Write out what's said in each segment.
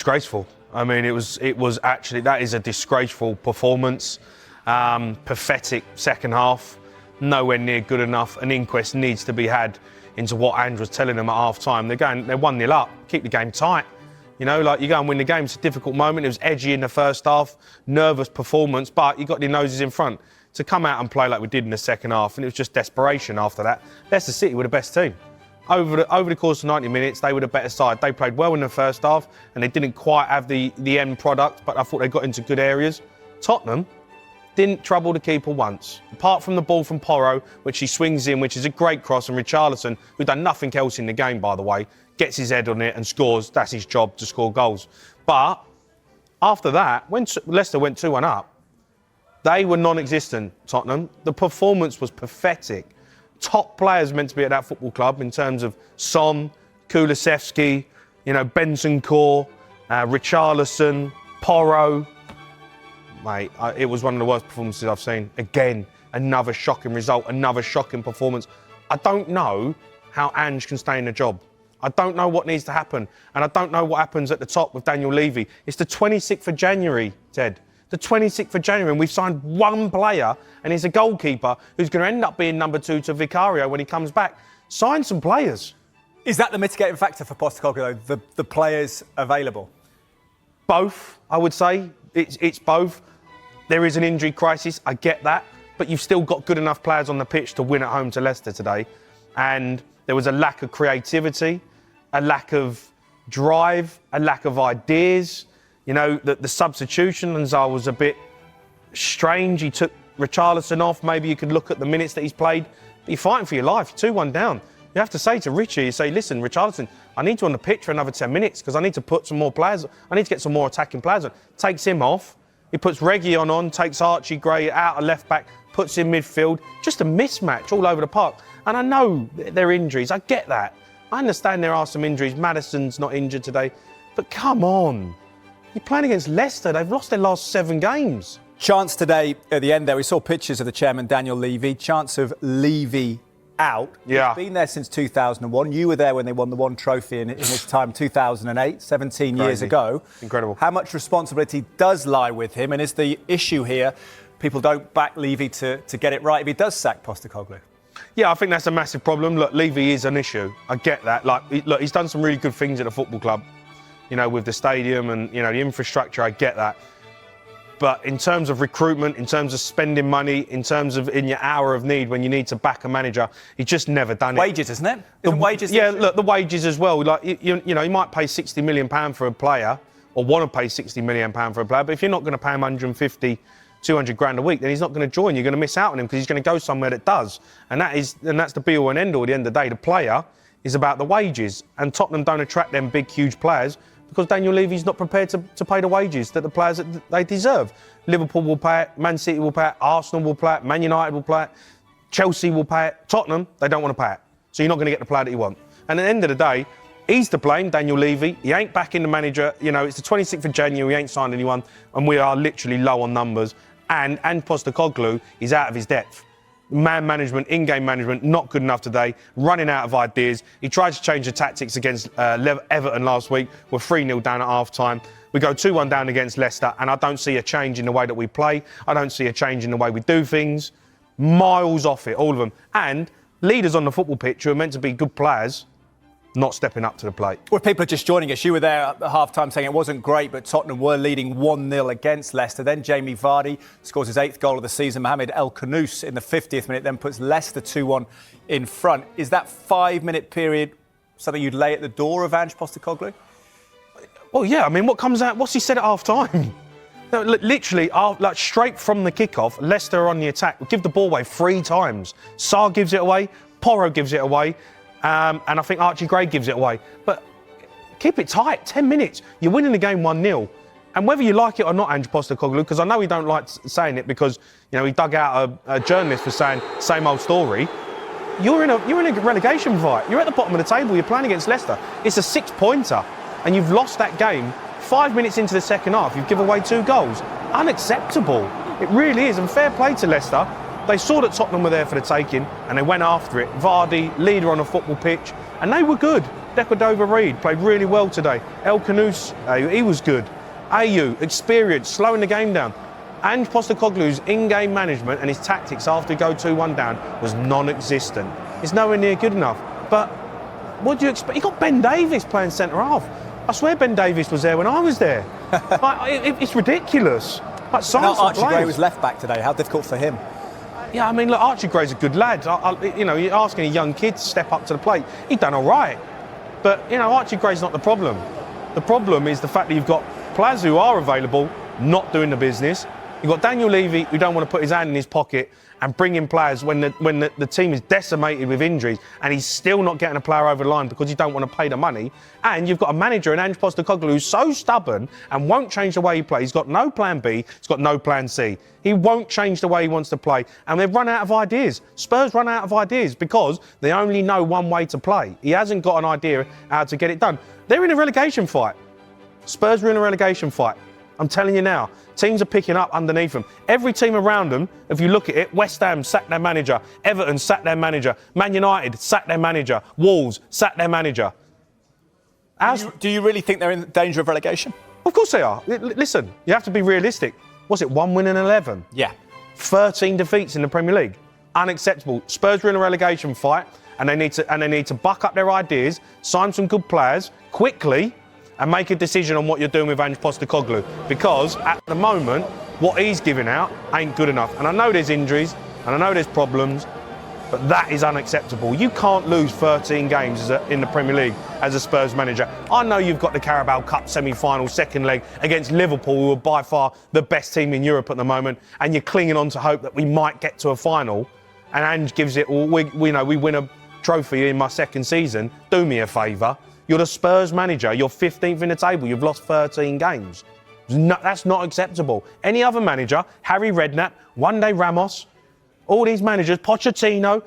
Disgraceful. I mean, it was actually, that is a disgraceful performance. Pathetic second half, nowhere near good enough. An inquest needs to be had into what Ange was telling them at half-time. They're 1-0 up, keep the game tight. You know, like, you go and win the game, it's a difficult moment. It was edgy in the first half, nervous performance, but you got your noses in front. To come out and play like we did in the second half, and it was just desperation after that. Leicester City were the best team. Over the course of 90 minutes, they were the better side. They played well in the first half, and they didn't quite have the end product, but I thought they got into good areas. Tottenham didn't trouble the keeper once. Apart from the ball from Porro, which he swings in, which is a great cross, and Richarlison, who'd done nothing else in the game, by the way, gets his head on it and scores. That's his job, to score goals. But after that, when Leicester went 2-1 up, they were non-existent, Tottenham. The performance was pathetic. Top players meant to be at that football club in terms of Son, Kulusevski, Bentancur, Richarlison, Porro. Mate, it was one of the worst performances I've seen. Again, another shocking result, another shocking performance. I don't know how Ange can stay in the job. I don't know what needs to happen. And I don't know what happens at the top with Daniel Levy. It's the 26th of January, Ted. The 26th of January, and we've signed one player, and he's a goalkeeper who's going to end up being number 2 to Vicario when he comes back. Sign some players. Is that the mitigating factor for Postecoglou, the players available? Both, I would say. It's both. There is an injury crisis, I get that, but you've still got good enough players on the pitch to win at home to Leicester today. And there was a lack of creativity, a lack of drive, a lack of ideas. The substitutions, I was a bit strange. He took Richarlison off. Maybe you could look at the minutes that he's played. But you're fighting for your life. You're 2-1 down. You have to say to Richie, you say, listen, Richarlison, I need you on the pitch for another 10 minutes because I need to put some more players. I need to get some more attacking players on. Takes him off. He puts Reguilon on, takes Archie Gray out of left back, puts him midfield. Just a mismatch all over the park. And I know they're injuries. I get that. I understand there are some injuries. Maddison's not injured today. But come on. You're playing against Leicester. They've lost their last 7 games. Chance today at the end there. We saw pictures of the chairman, Daniel Levy. Chance of Levy out. Yeah. He's been there since 2001. You were there when they won the one trophy in his time, 2008, 17 Crazy. years ago. Incredible. How much responsibility does lie with him? And is the issue here, people don't back Levy to get it right if he does sack Postecoglou? Yeah, I think that's a massive problem. Look, Levy is an issue. I get that. Look, he's done some really good things at the football club. With the stadium and, the infrastructure, I get that. But in terms of recruitment, in terms of spending money, in terms of in your hour of need when you need to back a manager, he's just never done it. Wages, isn't it? Isn't wages? Yeah, look, the wages as well. Like, you might pay £60 million for a player or want to pay £60 million for a player, but if you're not going to pay him 150, 200 grand a week, then he's not going to join. You're going to miss out on him because he's going to go somewhere that does. And that's the be-all and end-all at the end of the day. The player is about the wages. And Tottenham don't attract them big, huge players because Daniel Levy's not prepared to pay the wages that the players that they deserve. Liverpool will pay it, Man City will pay it, Arsenal will pay it, Man United will pay it, Chelsea will pay it. Tottenham, they don't want to pay it. So you're not going to get the player that you want. And at the end of the day, he's to blame, Daniel Levy. He ain't backing the manager. It's the 26th of January, he ain't signed anyone, and we are literally low on numbers. And Postecoglou is out of his depth. Man management, in-game management, not good enough today, running out of ideas. He tried to change the tactics against Everton last week. We're 3-0 down at half-time. We go 2-1 down against Leicester, and I don't see a change in the way that we play. I don't see a change in the way we do things. Miles off it, all of them. And leaders on the football pitch who are meant to be good players, not stepping up to the plate. Well, people are just joining us. You were there at half-time saying it wasn't great, but Tottenham were leading 1-0 against Leicester. Then Jamie Vardy scores his 8th goal of the season. Mohamed El Khanous in the 50th minute then puts Leicester 2-1 in front. Is that 5-minute period something you'd lay at the door of Ange Postecoglou? Well, yeah. I mean, what comes out? What's he said at half-time? No, literally, straight from the kickoff, Leicester are on the attack. We give the ball away 3 times. Sarr gives it away. Porro gives it away. And I think Archie Gray gives it away. But keep it tight, 10 minutes. You're winning the game 1-0. And whether you like it or not, Ange Postecoglou, because I know he don't like saying it because, he dug out a journalist for saying same old story. You're in a relegation fight. You're at the bottom of the table. You're playing against Leicester. It's a 6-pointer. And you've lost that game 5 minutes into the second half. You've given away 2 goals. Unacceptable. It really is. And fair play to Leicester. They saw that Tottenham were there for the taking and they went after it. Vardy, leader on a football pitch, and they were good. Decordova-Reid played really well today. El Khanous, he was good. Ayew, experienced, slowing the game down. Ange Postecoglou's in-game management and his tactics after go 2-1 down was non-existent. It's nowhere near good enough. But what do you expect? You got Ben Davies playing centre-half. I swear Ben Davies was there when I was there. It's ridiculous. Now Archie Gray was left back today. How difficult for him? Yeah, I mean, look, Archie Gray's a good lad. You're asking a young kid to step up to the plate. He's done all right. But, Archie Gray's not the problem. The problem is the fact that you've got players who are available, not doing the business. You've got Daniel Levy, who don't want to put his hand in his pocket and bring in players when the team is decimated with injuries, and he's still not getting a player over the line because he don't want to pay the money. And you've got a manager in Ange Postecoglou who's so stubborn and won't change the way he plays. He's got no plan B, he's got no plan C. He won't change the way he wants to play, and they've run out of ideas. Spurs run out of ideas because they only know one way to play. He hasn't got an idea how to get it done. They're in a relegation fight. Spurs are in a relegation fight. I'm telling you now, teams are picking up underneath them. Every team around them, if you look at it, West Ham sacked their manager, Everton sacked their manager, Man United sacked their manager, Wolves sacked their manager. Do you really think they're in danger of relegation? Of course they are. Listen, you have to be realistic. What's it, 1 win in 11? Yeah. 13 defeats in the Premier League. Unacceptable. Spurs are in a relegation fight, and they need to buck up their ideas, sign some good players quickly, and make a decision on what you're doing with Ange Postecoglou, because at the moment, what he's giving out ain't good enough. And I know there's injuries, and I know there's problems, but that is unacceptable. You can't lose 13 games in the Premier League as a Spurs manager. I know you've got the Carabao Cup semi-final, second leg against Liverpool, who are by far the best team in Europe at the moment, and you're clinging on to hope that we might get to a final, and Ange gives it, well, we win a trophy in my second season. Do me a favour. You're the Spurs manager. You're 15th in the table. You've lost 13 games. No, that's not acceptable. Any other manager, Harry Redknapp, one day Ramos, all these managers, Pochettino,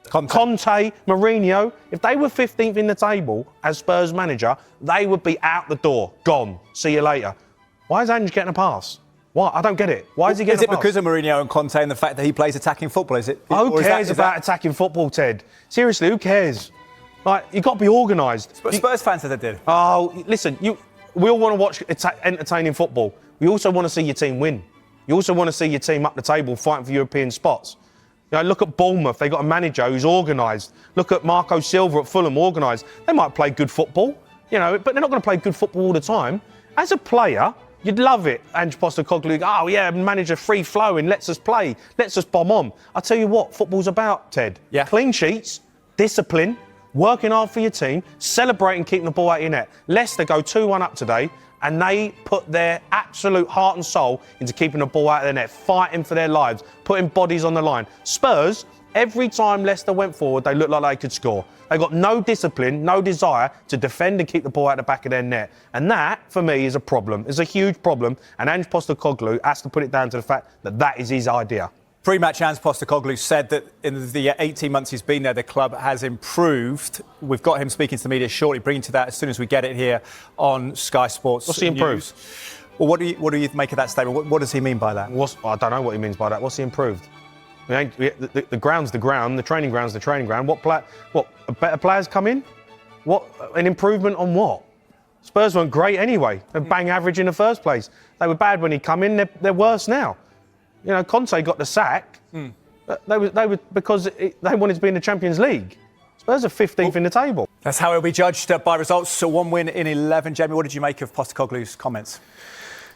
Conte, Mourinho, if they were 15th in the table as Spurs manager, they would be out the door, gone. See you later. Why is Ange getting a pass? Why? I don't get it. Why is he getting a pass? Is it because of Mourinho and Conte and the fact that he plays attacking football? Who cares about attacking football, Ted? Seriously, who cares? Like, you've got to be organised. Spurs fans said they did. Oh, listen, we all want to watch entertaining football. We also want to see your team win. You also want to see your team up the table fighting for European spots. Look at Bournemouth. They've got a manager who's organised. Look at Marco Silva at Fulham, organised. They might play good football, but they're not going to play good football all the time. As a player, you'd love it. Ange Postecoglou, oh yeah, manager free-flowing, lets us play, lets us bomb on. I tell you what, football's about, Ted. Yeah. Clean sheets, discipline, working hard for your team, celebrating keeping the ball out of your net. Leicester go 2-1 up today, and they put their absolute heart and soul into keeping the ball out of their net, fighting for their lives, putting bodies on the line. Spurs, every time Leicester went forward, they looked like they could score. They got no discipline, no desire to defend and keep the ball out the back of their net. And that, for me, is a problem. It's a huge problem, and Ange Postecoglou has to put it down to the fact that that is his idea. Pre-match, Ange Postecoglou said that in the 18 months he's been there, the club has improved. We've got him speaking to the media shortly, bringing to that as soon as we get it here on Sky Sports. What's he improved? Well, what do you make of that statement? What does he mean by that? I don't know what he means by that. What's he improved? The ground's the ground, the training ground's the training ground. Better players come in? What, an improvement on what? Spurs weren't great anyway. They're bang average in the first place. They were bad when he come in, they're worse now. Conte got the sack. They were because they wanted to be in the Champions League. Spurs are 15th in the table. That's how it'll be judged by results. So 1 win in 11. Jamie, what did you make of Postecoglou's comments?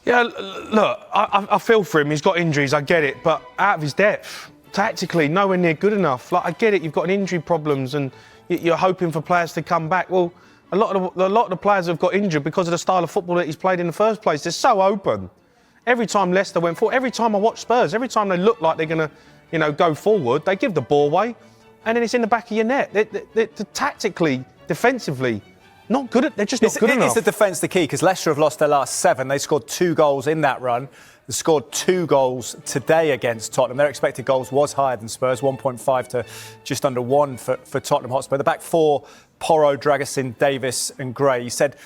Yeah, look, I feel for him. He's got injuries, I get it, but out of his depth, tactically, nowhere near good enough. Like, I get it, you've got injury problems and you're hoping for players to come back. Well, a lot of the players have got injured because of the style of football that he's played in the first place. They're so open. Every time Leicester went forward, every time I watch Spurs, every time they look like they're going to, go forward, they give the ball away, and then it's in the back of your net. They're tactically, defensively, not good. They're just not good enough. Is the defence the key? Because Leicester have lost their last 7. They scored 2 goals in that run. They scored 2 goals today against Tottenham. Their expected goals was higher than Spurs, 1.5 to just under 1 for Tottenham Hotspur. The back 4, Porro, Dragusin, Davis and Gray, he said,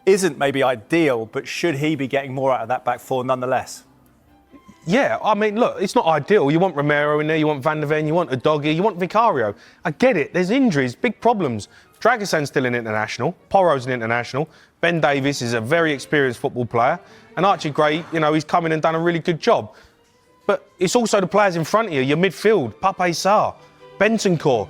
isn't maybe ideal, but should he be getting more out of that back 4 nonetheless? Yeah, I mean, look, it's not ideal. You want Romero in there, you want Van der Ven, you want Udogie, you want Vicario. I get it. There's injuries, big problems. Dragosan's still an international. Porro's an international. Ben Davies is a very experienced football player. And Archie Gray, he's come in and done a really good job. But it's also the players in front of you, your midfield, Pape Sarr, Bentancur.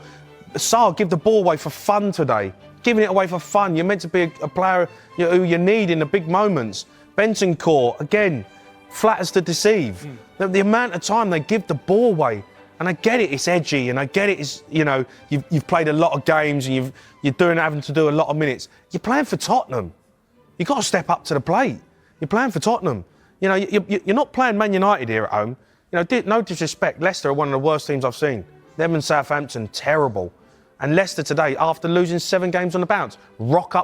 Sarr, give the ball away for fun today. Giving it away for fun. You're meant to be a player who you need in the big moments. Bentancur, again, flatters to deceive. The amount of time they give the ball away. And I get it, it's edgy, and I get it, it's, you've played a lot of games and you're having to do a lot of minutes. You're playing for Tottenham. You've got to step up to the plate. You're playing for Tottenham. You're not playing Man United here at home. No disrespect, Leicester are one of the worst teams I've seen. Them and Southampton, terrible. And Leicester today, after losing 7 games on the bounce, rock up.